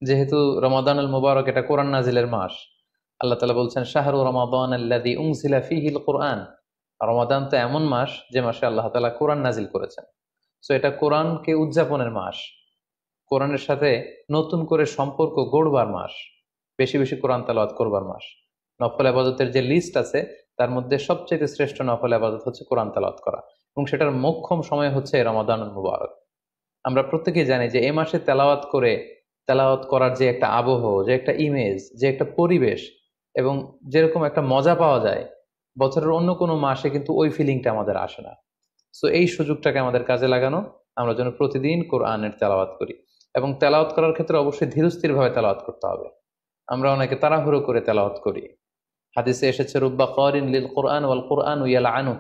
যেহেতু রমাদানুল মুবারক এটা কোরআন নাজিলের মাস, আল্লাহ তাআলা বলছেন শাহরু রমাদান আল্লাযী উনজিলা ফীহিল কুরআন। রমাদান তো এমন মাস যে মাসে আল্লাহ তাআলা কোরআন নাজিল করেছেন। সো এটা কোরআনকে উদযাপনের মাস, কোরআনের সাথে নতুন করে সম্পর্ক গড়বার মাস, বেশি বেশি কোরআন তেলাওয়াত করবার মাস। নফল আবাদতের যে লিস্ট আছে তার মধ্যে সবচেয়ে শ্রেষ্ঠ নফল আবাদত হচ্ছে কোরআন তেলাওয়াত করা, এবং সেটার মোক্ষম সময় হচ্ছে রমাদানুল মুবারক। আমরা প্রত্যেকেই জানি যে এই মাসে তেলাওয়াত করে, তেলাওয়াত করার যে একটা আবহ, যে একটা ইমেজ, যে একটা পরিবেশ, এবং যেরকম একটা মজা পাওয়া যায়, বছরের অন্য কোনো মাসে কিন্তু ওই ফিলিংটা আমাদের আসে না। সো এই সুযোগটাকে আমাদের কাজে লাগানো, আমরা যেন প্রতিদিন কোরআনের তেলাওয়াত করি। এবং তেলাওয়াত করার ক্ষেত্রে অবশ্যই ধীরস্থির ভাবে তেলাওয়াত করতে হবে। আমরা অনেকে তাড়াহুড়ো করে তেলাওয়াত করি। হাদিসে এসেছে রুব্বা কারিন লিল কোরআন ওয়াল কোরআন ইয়ালআনু।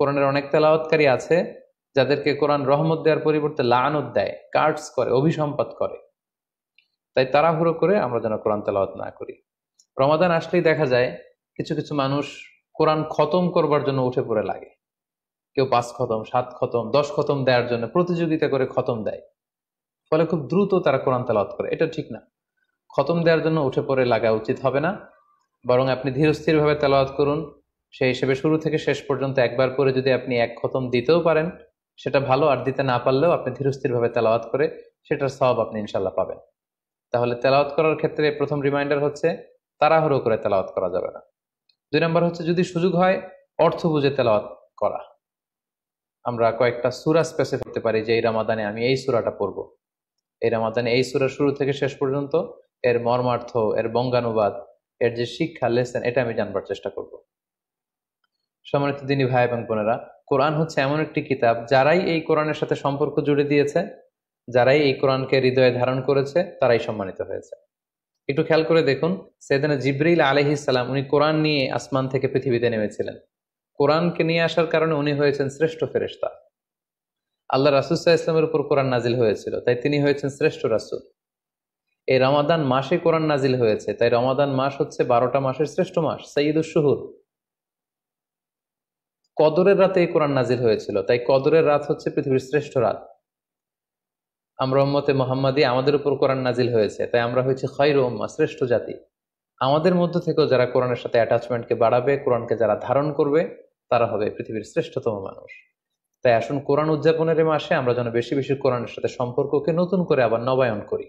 কোরআনের অনেক তেলাওয়াতকারী আছে যাদেরকে কোরআন রহমত দেওয়ার পরিবর্তে লাআনত দেয়, কার্ডস করে, অভিসম্পাত করে। তাই তাড়াহুড়ো করে আমরা যেন কোরআন তেলাওয়াত না করি। রমাদান আসলেই দেখা যায় কিছু কিছু মানুষ কোরআন খতম করবার জন্য উঠে পড়ে লাগে। কেউ 5 খতম, 7 খতম, 10 খতম দেওয়ার জন্য প্রতিযোগিতা করে খতম দেয়। ফলে খুব দ্রুত তারা কোরআন তেলাওয়াত করে। এটা ঠিক না। খতম দেওয়ার জন্য উঠে পড়ে লাগা উচিত হবে না, বরং আপনি ধীরস্থির ভাবে তেলাওয়াত করুন। সেই হিসেবে শুরু থেকে শেষ পর্যন্ত একবার করে যদি আপনি 1 খতম দিতেও পারেন সেটা ভালো, আর দিতে না পারলেও আপনি ধীরস্থির ভাবে তেলাওয়াত করে সেটার সওয়াব আপনি ইনশাল্লাহ পাবেন। তাহলে তেলাওয়াত করার ক্ষেত্রে প্রথম রিমাইন্ডার হচ্ছে তাড়াহুড়ো করে তেলাওয়াত করা যাবে না। 2 নম্বর হচ্ছে যদি সুযোগ হয় অর্থ বুঝে তেলাওয়াত করা। আমরা কয়েকটা সূরা স্পেসিফাই করতে পারি যে এই রমাদানে আমি এই সূরাটা পড়বো, এই রমাদানে এই সূরার শুরু থেকে শেষ পর্যন্ত এর মর্মার্থ, এর বঙ্গানুবাদ, এর যে শিক্ষা লেসন, এটা আমি জানবার চেষ্টা করব। সম্মানিত দিনী ভাই এবং বোনেরা, কোরআন হচ্ছে এমন একটি কিতাব, যারাই এই কোরআনের সাথে সম্পর্ক জুড়ে দিয়েছে, যারাই এই কোরআনকে হৃদয়ে ধারণ করেছে, তারাই সম্মানিত হয়েছে। একটু খেয়াল করে দেখুন, সাইয়েদনা জিবরিল আলাইহিস সালাম উনি কোরআন নিয়ে আসমান থেকে পৃথিবীতে নেমেছিলেন। কোরআনকে নিয়ে আসার কারণে উনি হয়েছেন শ্রেষ্ঠ ফেরেশতা। আল্লাহ রাসূল সাল্লাল্লাহু আলাইহি ওয়াসাল্লামের উপর কোরআন নাজিল হয়েছিল, তাই তিনি হয়েছেন শ্রেষ্ঠ রাসূল। এই রমাদান মাসে কোরআন নাজিল হয়েছে, তাই রমাদান মাস হচ্ছে 12টা মাসের শ্রেষ্ঠ মাস, সাইয়্যিদুশ শুহুর। কদরের রাতে এই কোরআন নাজিল হয়েছিল, তাই কদরের রাত হচ্ছে পৃথিবীর শ্রেষ্ঠ রাত। আমরা উম্মতে মুহাম্মাদি, আমাদের উপর কোরআন নাজিল হয়েছে, তাই আমরা হয়েছি খায়রু উম্মাহ, শ্রেষ্ঠ জাতি। আমাদের মধ্য থেকেও যারা কোরআনের সাথে অ্যাটাচমেন্টকে বাড়াবে, কোরআনকে যারা ধারণ করবে, তারা হবে পৃথিবীর শ্রেষ্ঠতম মানুষ। তাই আসুন কোরআন উদযাপনের এই মাসে আমরা যেন বেশি বেশি কোরআনের সাথে সম্পর্ককে নতুন করে আবার নবায়ন করি।